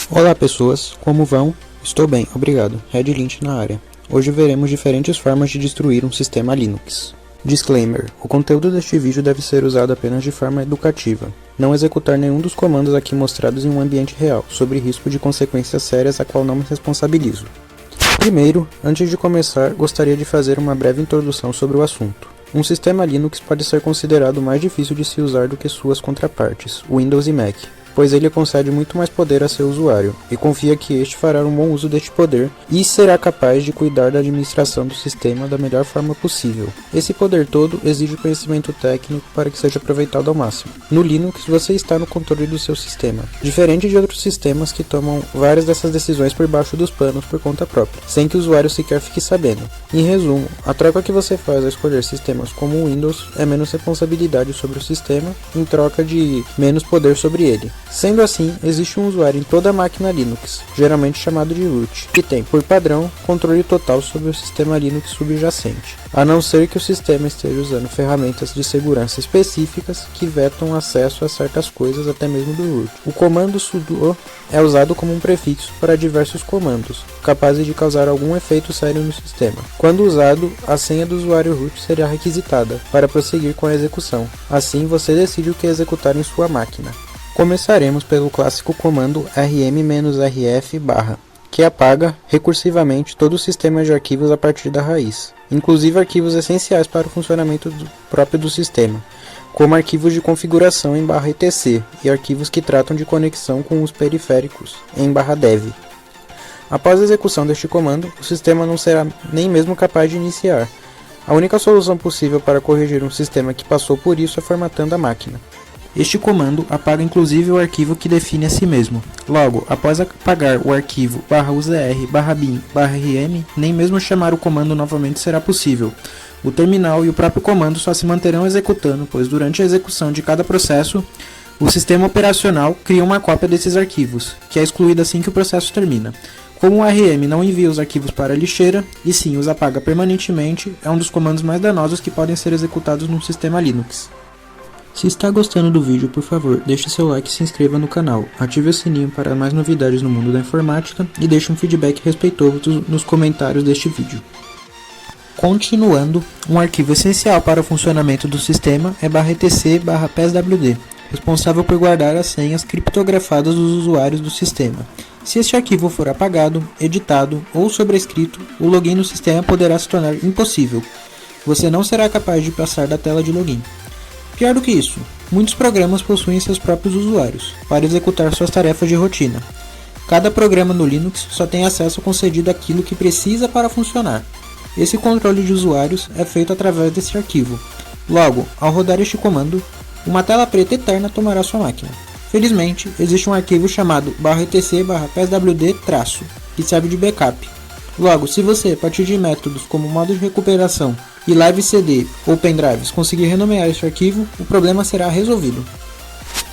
Olá pessoas, como vão? Estou bem, obrigado. Red Lynch na área. Hoje veremos diferentes formas de destruir um sistema Linux. Disclaimer: o conteúdo deste vídeo deve ser usado apenas de forma educativa. Não executar nenhum dos comandos aqui mostrados em um ambiente real, sob risco de consequências sérias a qual não me responsabilizo. Primeiro, antes de começar, gostaria de fazer uma breve introdução sobre o assunto. Um sistema Linux pode ser considerado mais difícil de se usar do que suas contrapartes, Windows e Mac, pois ele concede muito mais poder a seu usuário, e confia que este fará um bom uso deste poder e será capaz de cuidar da administração do sistema da melhor forma possível. Esse poder todo exige conhecimento técnico para que seja aproveitado ao máximo. No Linux, você está no controle do seu sistema, diferente de outros sistemas que tomam várias dessas decisões por baixo dos panos por conta própria, sem que o usuário sequer fique sabendo. Em resumo, a troca que você faz ao escolher sistemas como o Windows é menos responsabilidade sobre o sistema em troca de menos poder sobre ele. Sendo assim, existe um usuário em toda a máquina Linux, geralmente chamado de root, que tem, por padrão, controle total sobre o sistema Linux subjacente, a não ser que o sistema esteja usando ferramentas de segurança específicas que vetam acesso a certas coisas até mesmo do root. O comando sudo é usado como um prefixo para diversos comandos, capazes de causar algum efeito sério no sistema. Quando usado, a senha do usuário root será requisitada para prosseguir com a execução. Assim, você decide o que executar em sua máquina. Começaremos pelo clássico comando rm-rf /, que apaga recursivamente todo o sistema de arquivos a partir da raiz, inclusive arquivos essenciais para o funcionamento próprio do sistema, como arquivos de configuração em /etc e arquivos que tratam de conexão com os periféricos em /dev. Após a execução deste comando, o sistema não será nem mesmo capaz de iniciar. A única solução possível para corrigir um sistema que passou por isso é formatando a máquina. Este comando apaga inclusive o arquivo que define a si mesmo. Logo, após apagar o arquivo /uzr, /bin, /rm, nem mesmo chamar o comando novamente será possível. O terminal e o próprio comando só se manterão executando, pois durante a execução de cada processo, o sistema operacional cria uma cópia desses arquivos, que é excluída assim que o processo termina. Como o rm não envia os arquivos para a lixeira, e sim os apaga permanentemente, é um dos comandos mais danosos que podem ser executados num sistema Linux. Se está gostando do vídeo, por favor, deixe seu like e se inscreva no canal, ative o sininho para mais novidades no mundo da informática e deixe um feedback respeitoso nos comentários deste vídeo. Continuando, um arquivo essencial para o funcionamento do sistema é /etc/passwd, responsável por guardar as senhas criptografadas dos usuários do sistema. Se este arquivo for apagado, editado ou sobrescrito, o login no sistema poderá se tornar impossível. Você não será capaz de passar da tela de login. Pior do que isso, muitos programas possuem seus próprios usuários, para executar suas tarefas de rotina. Cada programa no Linux só tem acesso concedido àquilo que precisa para funcionar. Esse controle de usuários é feito através desse arquivo. Logo, ao rodar este comando, uma tela preta eterna tomará sua máquina. Felizmente, existe um arquivo chamado /etc/passwd-, que serve de backup. Logo, se você, a partir de métodos como modo de recuperação e live CD ou pendrives, conseguir renomear este arquivo, o problema será resolvido.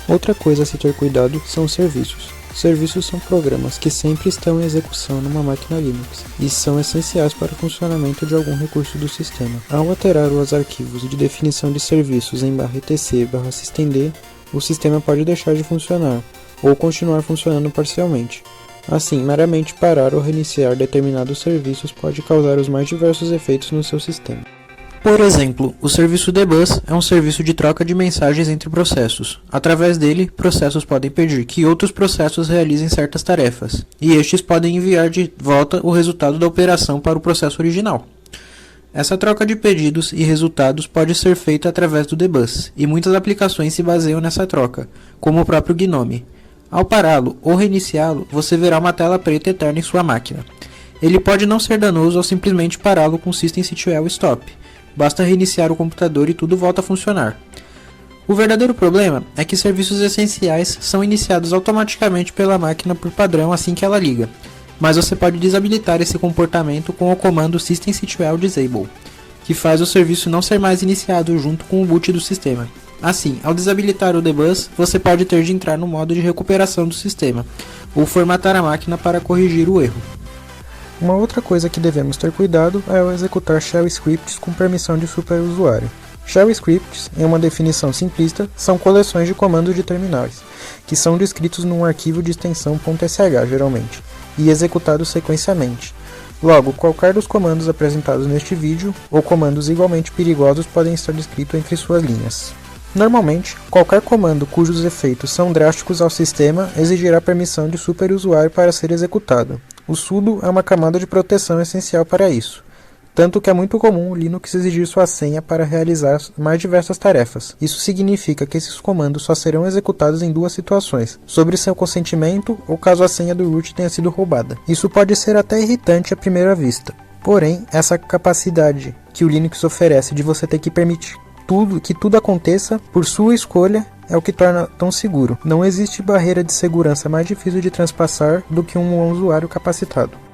Outra coisa a se ter cuidado são os serviços. Serviços são programas que sempre estão em execução numa máquina Linux e são essenciais para o funcionamento de algum recurso do sistema. Ao alterar os arquivos de definição de serviços em /etc/systemd, o sistema pode deixar de funcionar ou continuar funcionando parcialmente. Assim, meramente parar ou reiniciar determinados serviços pode causar os mais diversos efeitos no seu sistema. Por exemplo, o serviço dbus é um serviço de troca de mensagens entre processos. Através dele, processos podem pedir que outros processos realizem certas tarefas, e estes podem enviar de volta o resultado da operação para o processo original. Essa troca de pedidos e resultados pode ser feita através do dbus, e muitas aplicações se baseiam nessa troca, como o próprio GNOME. Ao pará-lo ou reiniciá-lo, você verá uma tela preta eterna em sua máquina. Ele pode não ser danoso ao simplesmente pará-lo com systemctl stop. Basta reiniciar o computador e tudo volta a funcionar. O verdadeiro problema é que serviços essenciais são iniciados automaticamente pela máquina por padrão assim que ela liga, mas você pode desabilitar esse comportamento com o comando systemctl disable, que faz o serviço não ser mais iniciado junto com o boot do sistema. Assim, ao desabilitar o dbus, você pode ter de entrar no modo de recuperação do sistema, ou formatar a máquina para corrigir o erro. Uma outra coisa que devemos ter cuidado é ao executar shell scripts com permissão de superusuário. Shell scripts, em uma definição simplista, são coleções de comandos de terminais, que são descritos num arquivo de extensão .sh geralmente, e executados sequencialmente. Logo, qualquer dos comandos apresentados neste vídeo, ou comandos igualmente perigosos, podem estar descritos entre suas linhas. Normalmente, qualquer comando cujos efeitos são drásticos ao sistema exigirá permissão de superusuário para ser executado. O sudo é uma camada de proteção essencial para isso, tanto que é muito comum o Linux exigir sua senha para realizar mais diversas tarefas. Isso significa que esses comandos só serão executados em duas situações, sobre seu consentimento ou caso a senha do root tenha sido roubada. Isso pode ser até irritante à primeira vista, porém, essa capacidade que o Linux oferece de você ter que permitir que tudo aconteça por sua escolha é o que torna tão seguro. Não existe barreira de segurança mais difícil de transpassar do que um usuário capacitado.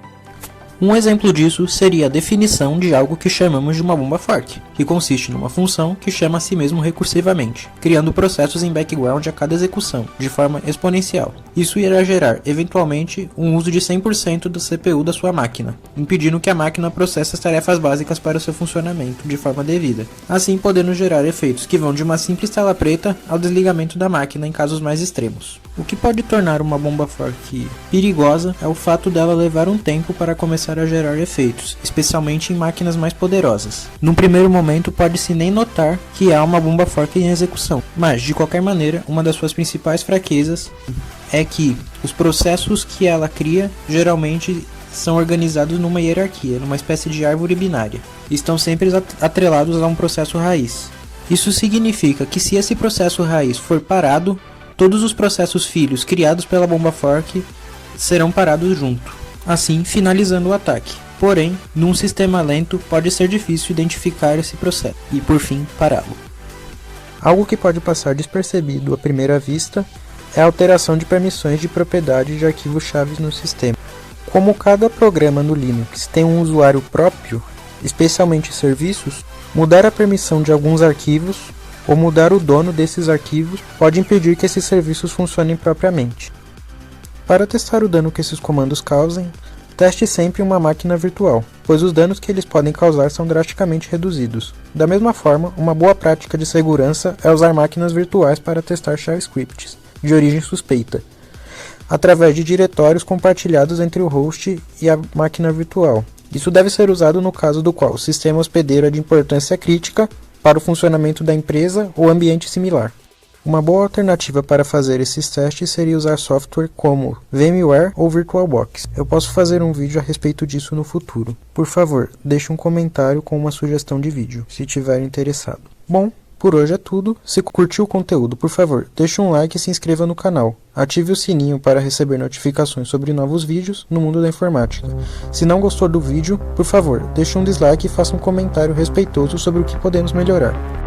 Um exemplo disso seria a definição de algo que chamamos de uma bomba fork, que consiste numa função que chama a si mesmo recursivamente, criando processos em background a cada execução, de forma exponencial. Isso irá gerar, eventualmente, um uso de 100% do CPU da sua máquina, impedindo que a máquina processe as tarefas básicas para o seu funcionamento de forma devida, assim podendo gerar efeitos que vão de uma simples tela preta ao desligamento da máquina em casos mais extremos. O que pode tornar uma bomba fork perigosa é o fato dela levar um tempo para começar a gerar efeitos, especialmente em máquinas mais poderosas. Num primeiro momento pode-se nem notar que há uma bomba fork em execução, mas de qualquer maneira, uma das suas principais fraquezas é que os processos que ela cria geralmente são organizados numa hierarquia, numa espécie de árvore binária, e estão sempre atrelados a um processo raiz. Isso significa que se esse processo raiz for parado, todos os processos filhos criados pela bomba fork serão parados junto, assim finalizando o ataque. Porém, num sistema lento pode ser difícil identificar esse processo e, por fim, pará-lo. Algo que pode passar despercebido à primeira vista é a alteração de permissões de propriedade de arquivos-chave no sistema. Como cada programa no Linux tem um usuário próprio, especialmente serviços, mudar a permissão de alguns arquivos ou mudar o dono desses arquivos pode impedir que esses serviços funcionem propriamente. Para testar o dano que esses comandos causem, teste sempre uma máquina virtual, pois os danos que eles podem causar são drasticamente reduzidos. Da mesma forma, uma boa prática de segurança é usar máquinas virtuais para testar shell scripts de origem suspeita, através de diretórios compartilhados entre o host e a máquina virtual. Isso deve ser usado no caso do qual o sistema hospedeiro é de importância crítica para o funcionamento da empresa ou ambiente similar. Uma boa alternativa para fazer esses testes seria usar software como VMware ou VirtualBox. Eu posso fazer um vídeo a respeito disso no futuro. Por favor, deixe um comentário com uma sugestão de vídeo, se tiver interessado. Bom, por hoje é tudo. Se curtiu o conteúdo, por favor, deixe um like e se inscreva no canal. Ative o sininho para receber notificações sobre novos vídeos no mundo da informática. Se não gostou do vídeo, por favor, deixe um dislike e faça um comentário respeitoso sobre o que podemos melhorar.